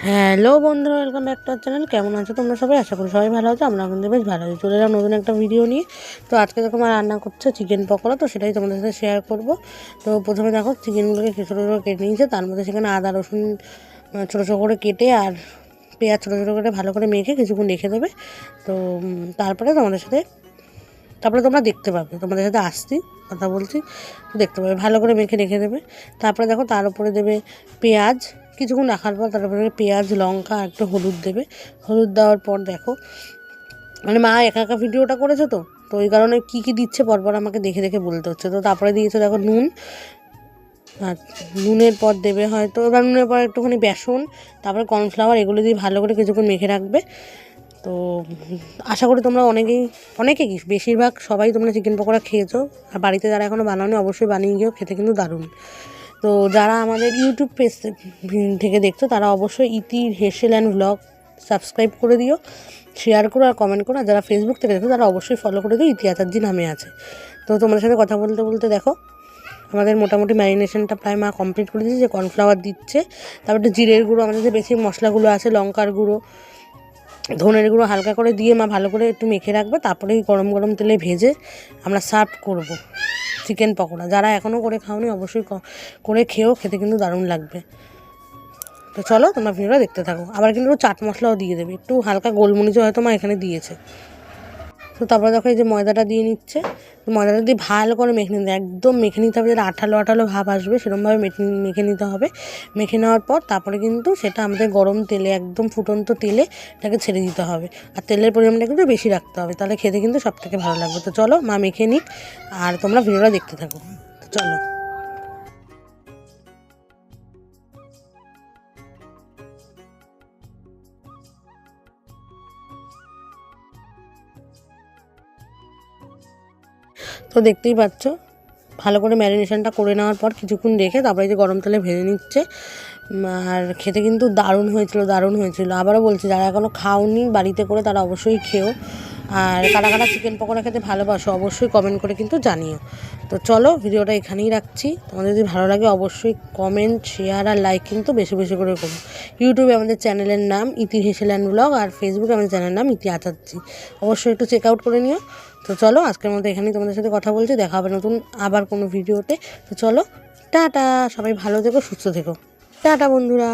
Hello বন্ধুরা, welcome back to our channel. কেমন আছো তোমরা সবাই? আশা করি সবাই ভালো আছো। আমরা কিন্তু বেশ ভালো আছি। চলে এলাম নতুন একটা ভিডিও নিয়ে। তো আজকে দেখো আমার রান্না করছে চিকেন পকোড়া, তো সেটাই তোমাদের সাথে শেয়ার করব। তো প্রথমে দেখো চিকেনগুলোকে ছোটো ছোটো কেটে নিয়েছে, তার মধ্যে সেখানে আদা রসুন ছোটো ছোটো করে কেটে আর পেঁয়াজ ছোটো ছোটো করে ভালো করে মেখে কিছুক্ষণ রেখে দেবে। তো তারপরে তোমরা দেখতে পাবে, তোমাদের সাথে আসছি কথা বলছি, তো দেখতে পাবে ভালো করে মেখে রেখে দেবে। তারপরে দেখো তার উপরে দেবে পেঁয়াজ, কিছুক্ষণ রাখার পর তার উপরে পেঁয়াজ, লঙ্কা আর একটু হলুদ দেবে। হলুদ দেওয়ার পর দেখো মা একা একা ভিডিওটা করেছে, তো ওই কারণে কী কী দিচ্ছে পরপর আমাকে দেখে দেখে বলতে হচ্ছে। তো তারপরে দিয়েছে দেখো নুন, আর নুনের পর দেবে হয়তো, এবার নুনের পর একটুখানি বেসন, তারপরে কর্নফ্লাওয়ার, এগুলো দিয়ে ভালো করে কিছুক্ষণ মেখে রাখবে। তো আশা করি তোমরা অনেকে কি বেশিরভাগ সবাই তোমরা চিকেন পকোড়া খেয়েছো, আর বাড়িতে যারা এখনও বানাওনি অবশ্যই বানিয়ে গিয়েও, খেতে কিন্তু দারুণ। তো যারা আমাদের ইউটিউব পেজ থেকে দেখছো তারা অবশ্যই ইতি হেসেল অ্যান্ড ব্লগ সাবস্ক্রাইব করে দিও, শেয়ার করো আর কমেন্ট করো। আর যারা ফেসবুক থেকে দেখো তারা অবশ্যই ফলো করে দিও, ইতি আচার্যি নামে আছে। তো তোমাদের সাথে কথা বলতে বলতে দেখো আমাদের মোটামুটি ম্যারিনেশনটা প্রায় মা কমপ্লিট করে দিয়েছে। যে কর্নফ্লাওয়ার দিচ্ছে, তারপরে একটু জিরের গুঁড়ো, আমাদের যে বেশি মশলাগুলো আছে, লঙ্কার গুঁড়ো, ধনের গুঁড়ো হালকা করে দিয়ে মা ভালো করে একটু মেখে রাখবে। তারপরে গরম গরম তেলে ভেজে আমরা সার্ভ করব চিকেন পকোড়া। যারা এখনও করে খাওনি অবশ্যই করে খেয়েও, খেতে কিন্তু দারুণ লাগবে। তো চলো তোমরা ভিডিওটা দেখতে থাকো। আবার কিন্তু চাট মশলাও দিয়ে দেবে, একটু হালকা গোলমরিচও হয়তো মা এখানে দিয়েছে। তো তারপরে দেখো এই যে ময়দাটা দিয়ে নিচ্ছে, ময়দাটা দিয়ে ভালো করে মেখে নিতে, একদম মেখে নিতে হবে, যেটা আঠালো আঠালো ভাব আসবে সেরকমভাবে মেখে নিতে হবে। মেখে নেওয়ার পর তারপরে কিন্তু সেটা আমাদের গরম তেলে, একদম ফুটন্ত তেলে এটাকে ছেড়ে দিতে হবে। আর তেলের পরিমাণটা কিন্তু বেশি রাখতে হবে, তাহলে খেতে কিন্তু সব থেকে ভালো লাগবে। তো চলো মা মেখে নিক আর তোমরা ভিডিওটা দেখতে থাকো। তো চলো। তো দেখতেই পাচ্ছ ভালো করে ম্যারিনেশনটা করে নেওয়ার পর কিছুক্ষণ রেখে তারপরে যে গরম তেলে ভেজে নিচ্ছে। আর খেতে কিন্তু দারুণ হয়েছিল। আবারও বলছি, যারা এখনও খাওনি বাড়িতে করে তারা অবশ্যই খেও। আর কারা কারা চিকেন পকোড়া খেতে ভালোবাসো অবশ্যই কমেন্ট করে কিন্তু জানিও। তো চলো ভিডিওটা এখানেই রাখছি। তোমাদের যদি ভালো লাগে অবশ্যই কমেন্ট, শেয়ার আর লাইক কিন্তু বেশি বেশি করে করো। ইউটিউবে আমাদের চ্যানেলের নাম ইতি হেসেল অ্যান্ড ব্লগ, আর ফেসবুকে আমাদের চ্যানেলের নাম ইতি আচার্যি। অবশ্যই একটু চেক আউট করে নিও। তো চলো আজকের মতো এখানেই তোমাদের সাথে কথা বলছি, দেখা হবে নতুন আবার কোনো ভিডিওতে। তো চলো টাটা, সবাই ভালো থেকো, সুস্থ থেকো। টাটা বন্ধুরা।